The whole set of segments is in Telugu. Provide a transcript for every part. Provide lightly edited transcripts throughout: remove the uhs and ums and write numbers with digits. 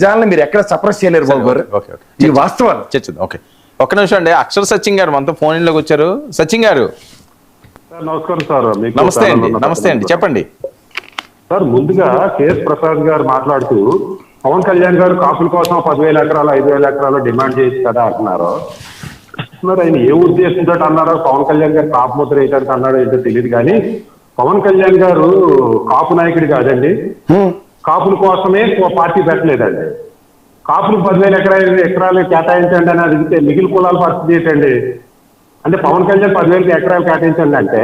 నిజాలను మీరు ఎక్కడ సప్రెస్ చేయలేరు బాబు గారు. ఈ వాస్తవాలు చర్చిద్దాం. ఓకే, ఒక్క నిమిషం అండి. అక్షర్ సచిన్ గారు మనతో ఫోన్ ఇన్లోకి వచ్చారు. సచిన్ గారు నమస్కారం సార్. నమస్తే అండి. నమస్తే అండి, చెప్పండి సార్. ముందుగా కేఎస్ ప్రసాద్ గారు మాట్లాడుతూ పవన్ కళ్యాణ్ గారు కాపుల కోసం 10,000 ఎకరాలు 5,000 ఎకరాలు డిమాండ్ చేయొచ్చు కదా అంటున్నారు. మరి ఆయన ఏ ఉద్దేశంతో అన్నారో, పవన్ కళ్యాణ్ గారు కాపు ముద్ర వేయడానికి అన్నాడో ఏంటో తెలియదు. కానీ పవన్ కళ్యాణ్ గారు కాపు నాయకుడు కాదండి. కాపుల కోసమే పార్టీ పెట్టలేదండి. కాపులకు 10,000 ఎకరాలు కేటాయించండి అని అడిగితే మిగిలిన కులాల పరిస్థితి ఏంటండి? అంటే పవన్ కళ్యాణ్ 10,000 ఎకరాలు కేటాయించండి అంటే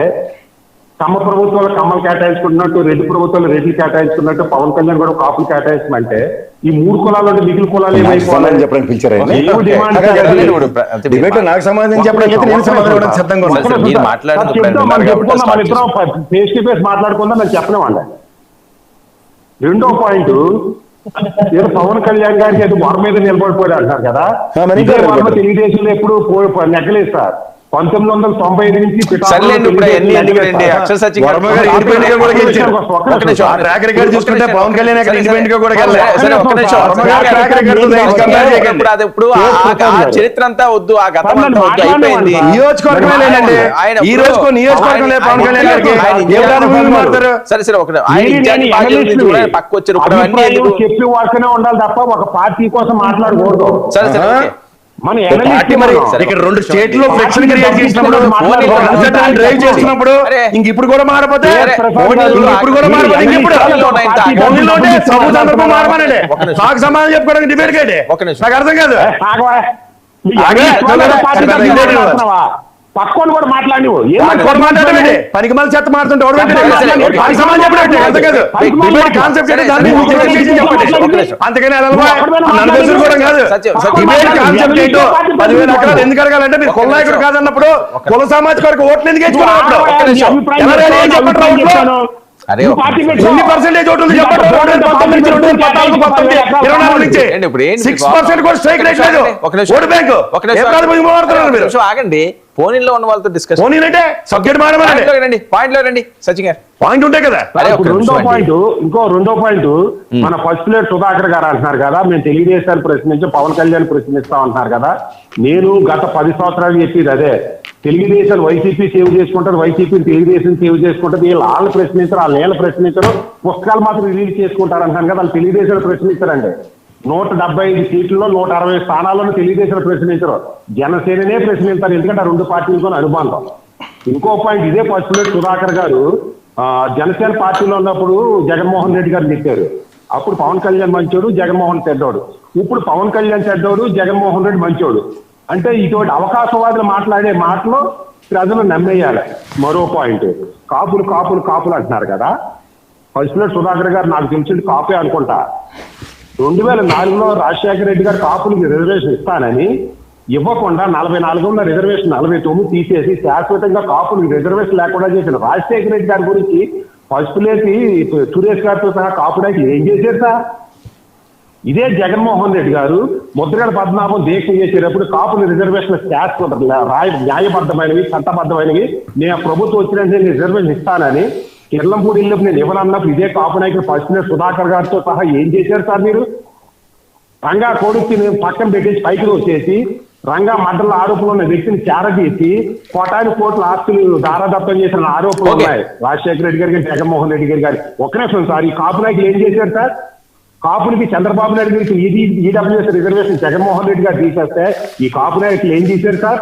కమ్మ ప్రభుత్వాలు కమ్మలు కేటాయించుకున్నట్టు, రెడ్డి ప్రభుత్వాలు రెడ్లు కేటాయించుకున్నట్టు పవన్ కళ్యాణ్ కూడా కాపులు కేటాయించమంటే ఈ 3 కులాలు మిగిలిన కులాలు ఏమైపోవాలని చెప్పడానికి పిలిచారు. నాకు సమాధానం చెప్పడానికి ఫేస్ టు ఫేస్ మాట్లాడుకుందాం నేను చెప్పలేమండి. రెండో పాయింట్, ఏదో పవన్ కళ్యాణ్ గారికి ఏదో వరం మీద నిలబడిపోయాడు అంటారు కదా. తెలుగుదేశంలో ఎప్పుడు నెగ్గలేదు సార్. 1995 నుంచి పవన్ కళ్యాణ్ చరిత్ర అంతా వద్దు, ఆ గతం అయిపోయింది. నియోజకవర్గమే లేదండి. ఈ రోజు నియోజకవర్గం లేదు పవన్ కళ్యాణ్ గారికి. సరే సరే, ఒక పక్క వచ్చారు చెప్పి వాసనే ఉండాలి తప్ప ఒక పార్టీ కోసం మాట్లాడకూడదు. సరే సరే, మన ఇక్కడ 2 స్టేట్లో ఫ్లెక్షన్ క్రియేట్ చేసినప్పుడు, డ్రైవ్ చేస్తున్నప్పుడు ఇప్పుడు కూడా మారపోతే నాకు సమాధానం చెప్పుకోవడానికి డిబేట్ కండి. నాకు అర్థం కాదు. పక్కన కూడా మాట్లాడి పనికి మళ్ళీ చెత్త మారుతుంటే అంతకని కాదు. కాన్సెప్ట్ ఏంటో 10,000 ఎకరాలు ఎందుకు అడగాలంటే మీరు కుల నాయకుడు కాదన్నప్పుడు కుల సామాజిక వర్గ ఓట్లు ఎందుకు వేసుకున్నప్పుడు ఎన్ని పర్సెంటేజ్ ఓట్లు ఉంది చెప్పండి. 6% కూడా స్ట్రైక్ రేట్ లేదు. ఓటు బ్యాంకు ఆగండి. ఫోన్ లో ఉన్న వాళ్ళతో డిస్కస్ అంటే సబ్జెక్ట్ మాట్లాడండి. పాయింట్ లో రండి సచిన్ గారు. పాయింట్ ఉంటాయి కదా. రెండో పాయింట్ మన ఫస్ట్ ప్లేట్ సుధాకర్ గారు అంటున్నారు కదా, మేము తెలుగుదేశాన్ని ప్రశ్నించి పవన్ కళ్యాణ్ ప్రశ్నిస్తాం అంటున్నారు కదా. నేను గత 10 సంవత్సరాలు చెప్పేది అదే. తెలుగుదేశం వైసీపీ సేవ్ చేసుకుంటారు, వైసీపీ తెలుగుదేశం సేవ్ చేసుకుంటారు. వాళ్ళు ప్రశ్నించరు, వాళ్ళు ప్రశ్నించరు, పుస్తకాలు మాత్రం రిలీజ్ చేసుకుంటారు అంటారు కదా. వాళ్ళు తెలుగుదేశం ప్రశ్నించరండి. 175 సీట్లలో 160 స్థానాలను తెలుగుదేశం ప్రశ్నించరు, జనసేననే ప్రశ్నిస్తారు. ఎందుకంటే ఆ 2 పార్టీలతో అనుబంధం. ఇంకో పాయింట్, ఇదే ఫస్ట్ ప్లేట్ సుధాకర్ గారు జనసేన పార్టీలో ఉన్నప్పుడు జగన్మోహన్ రెడ్డి గారు చెప్పారు. అప్పుడు పవన్ కళ్యాణ్ మంచోడు, జగన్మోహన్ చెడ్డోడు. ఇప్పుడు పవన్ కళ్యాణ్ చెడ్డోడు, జగన్మోహన్ రెడ్డి మంచోడు. అంటే ఇటువంటి అవకాశవాదులు మాట్లాడే మాటలు ప్రజలు నమ్మేయాలి. మరో పాయింట్, కాపులు కాపులు కాపులు అంటున్నారు కదా. ఫస్ట్ ప్లేట్ సుధాకర్ గారు నాకు తెలిసింది కాపే అనుకుంటా. 2004లో రాజశేఖర రెడ్డి గారు కాపులకి రిజర్వేషన్ ఇస్తానని ఇవ్వకుండా 44 ఉన్న రిజర్వేషన్ 49 తీసేసి శాశ్వతంగా కాపులకి రిజర్వేషన్ లేకుండా చేసిన రాజశేఖర రెడ్డి గారి గురించి ఫస్ట్ ప్లేట్ సురేష్ గారితో సహా కాపుడానికి ఏం చేశారు సార్? ఇదే జగన్మోహన్ రెడ్డి గారు ముద్రగడ పద్మనాభం దీక్ష చేసేటప్పుడు కాపుల రిజర్వేషన్ శాశ్వత న్యాయబద్ధమైనవి, చట్టబద్ధమైనవి, నేను ప్రభుత్వం వచ్చినట్టు రిజర్వేషన్ ఇస్తానని కిర్లంపూడిలో నేను ఇవ్వనన్నప్పుడు ఇదే కాపు నాయకుడు ఫస్ట్ ప్లేట్ సుధాకర్ గారితో సహా ఏం చేశారు సార్ మీరు? రంగా కొడుక్కి పక్కన పెట్టేసి పైకి వచ్చేసి రంగా మడ్డల ఆరోపణలు ఉన్న వ్యక్తిని చేరదీసి కోట్ల ఆస్తులు దారాదత్తం చేసిన ఆరోపణలు ఉన్నాయి రాజశేఖర రెడ్డి గారికి, జగన్మోహన్ రెడ్డి గారి. ఒక్క నిమిషం సార్, ఈ కాపు నాయకులు ఏం చేశారు సార్? కాపులకి చంద్రబాబు నాయుడు గారికి ఈడబ్ల్యూఎస్ రిజర్వేషన్ జగన్మోహన్ రెడ్డి గారు తీసేస్తే ఈ కాపు నాయకులు ఏం చేశారు సార్?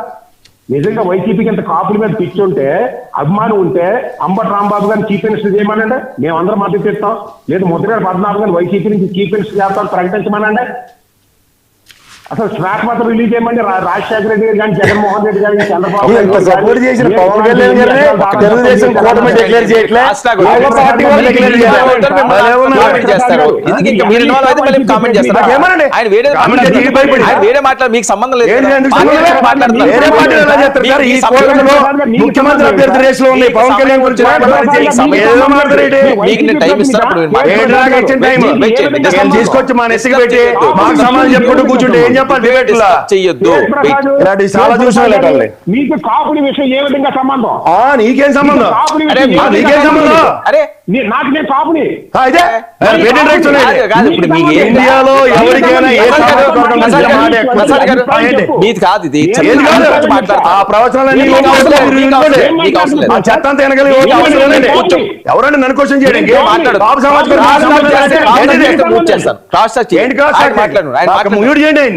నిజంగా వైసీపీకి ఇంత కాపుల మీద పిచ్చి ఉంటే, అభిమానం ఉంటే అంబటి రాంబాబు గారిని చీఫ్ మినిస్టర్ చేయమనండి, మేమందరం మద్దతు ఇస్తాం. లేదు ముద్రగడ పద్మనాభం గారిని వైసీపీ నుంచి చీఫ్ మినిస్టర్ చేస్తాం ప్రకటించమనండి. అసలు శ్వేతపత్రం రిలీజ్ చేయమండి. రాజశేఖర రెడ్డి గారు కానీ, జగన్మోహన్ రెడ్డి గారు, చంద్రబాబు నాయుడు మీకు సంబంధం లేదు. ముఖ్యమంత్రి అభ్యర్థి రేస్ లో ఉంది పవన్ కళ్యాణ్ గురించి తీసుకొచ్చి మా నెస్సికి పెట్టి మాకు సమాధానం చెప్పుకుంటూ కూర్చుంటే ఏం చెప్పాలి డిబేట్ లో చెయ్యొద్దు. ఇలాంటి చాలా చూసాం. మీకు కాపుని విషయం ఏ విధంగా సంబంధం? నీకేం సంబంధం? నీకేం సంబంధం? అరే నాకు నేను కాపుని ఇండియాలో ఎవరికైనా మీది కాదు ఇది. ఆ ప్రవచనాలన్నీ చెత్త అంతా ఎవరండి నన్ను క్వశ్చన్ చేయడానికి? బాబు సమాజ్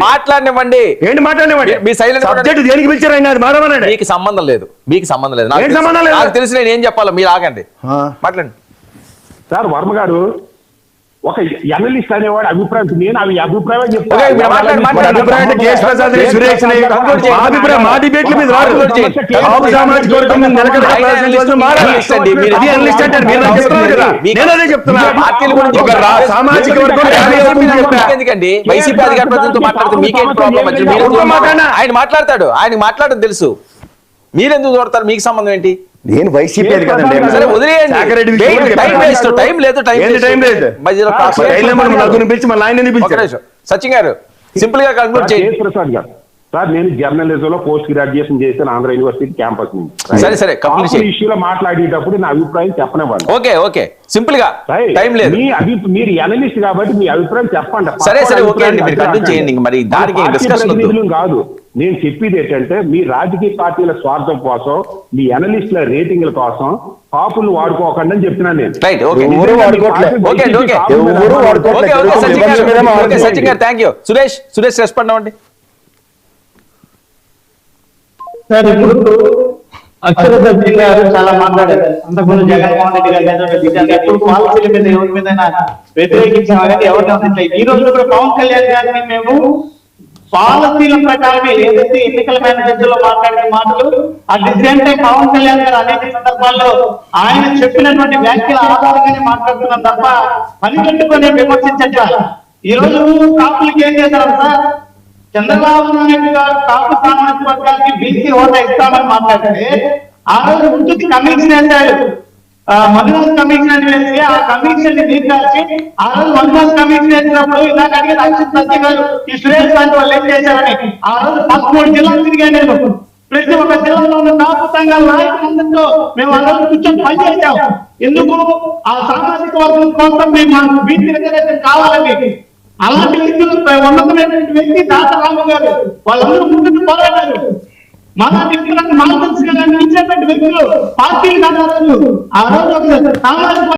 మాట్లాడినివ్వండి. ఏంటి మాట్లాడినివ్వండి? మీ సైలెంట్ సబ్జెక్ట్ దేనికి పిలిచారు ఆయన? అది మారమనండి. మీకు సంబంధం లేదు, మీకు సంబంధం లేదు. నాకు తెలిసి నేను ఏం చెప్పాలో మీరు ఆగండి, మాట్లాడండి. సార్ వర్మ గారు ఒక ఎనలిస్ట్ అనేవాడు అభిప్రాయం, నేను అవి అభిప్రాయం సామాజిక ఎందుకండి వైసీపీ అధికార ప్రతినిధితో మాట్లాడితే మీకేం ప్రాబ్లం? ఆయన మాట్లాడతాడు, ఆయన మాట్లాడడం తెలుసు, మీరెందుకు చూడతారు? మీకు సంబంధం ఏంటి? నేను వైసీపీ సచిన్ గారు సింపుల్ గా కంక్లూడ్ చేయండి. ప్రసాద్ గారు సార్, నేను జర్నలిజం లో పోస్ట్ గ్రాడ్యుయేషన్ చేశాను ఆంధ్ర యూనివర్సిటీ క్యాంపస్ నుంచి. సరే ఇష్యూలో మాట్లాడేటప్పుడు నా అభిప్రాయం చెప్పనివ్వండి. ఓకే సింపుల్ గా టైం లేదు. మీరు అనలిస్ట్ కాబట్టి మీ అభిప్రాయం చెప్పండి. సరే ఓకే అండి, మీరు కంటిన్యూ చేయండి. మరి దానికి డిస్కషన్ కాదు, నేను చెప్పేది ఏంటంటే మీ రాజకీయ పార్టీల స్వార్థం కోసం, మీ అనలిస్టుల రేటింగ్ల కోసం కాపులు వాడుకోకండి అని చెప్తున్నాను నేను. రైట్, ఓకే సచిన్ గారు థ్యాంక్ యూ. సురేష్ రెస్పాండ్ అవ్వండి. సార్, ఇప్పుడు అక్షర సత్యం గారు చాలా మాట్లాడారు. అంతకుముందు జగన్మోహన్ రెడ్డి గారు ఎప్పుడు పాలసీల మీద ఎవరి మీద వ్యతిరేకించామని ఎవరిని అందించలేదు. ఈ రోజు కూడా పవన్ కళ్యాణ్ గారిని మేము పాలసీల ప్రకారమే ఏదైతే ఎన్నికల మేనిఫెస్టోలో మాట్లాడిన మాటలు, at the same time Pavan Kalyan గారు అనేక సందర్భాల్లో ఆయన చెప్పినటువంటి వ్యాఖ్యల ఆధారంగానే మాట్లాడుతున్నాం తప్ప పని కట్టుకొని విమర్శించట. ఈ రోజు కాపులకి ఏం చేశారు సార్? చంద్రబాబు నాయుడు గారు కాపు సామాజిక వర్గానికి బీసీ హోదా ఇస్తామని మాట్లాడితే ఆ రోజు ఉంటుంది కమిషన్ వేశారు, మధురాజ్ కమిషన్ అని వేసి ఆ కమిషన్ ని తీర్చాల్సి ఆ రోజు మధురాజ్ కమిషన్ వేసినప్పుడు ఇలాగ అడిగేది అక్షర్ సత్య గారు ఈ సురేష్ లాంటి వాళ్ళు ఏం చేశారని ఆ రోజు 13 జిల్లాలు తిరిగా నేను ప్రతి ఒక్క జిల్లాలో ఉన్న కాపు సంఘాల నాయకులందరితో మేము ఆ రోజు కూర్చొని పనిచేసాం. ఎందుకు? ఆ సామాజిక వర్గం కోసం మేము బీసీ రిజర్వేషన్ కావాలని. అలాంటి వ్యక్తులు ఉన్నతమైనటువంటి వ్యక్తి దాత రాము గారు వాళ్ళందరూ ముందుకు పోరాడారు. మన వ్యక్తులను మార్గదర్శకంగా ఇచ్చేటువంటి వ్యక్తులు పార్టీలు కాదు. ఆ రోజు సామాజిక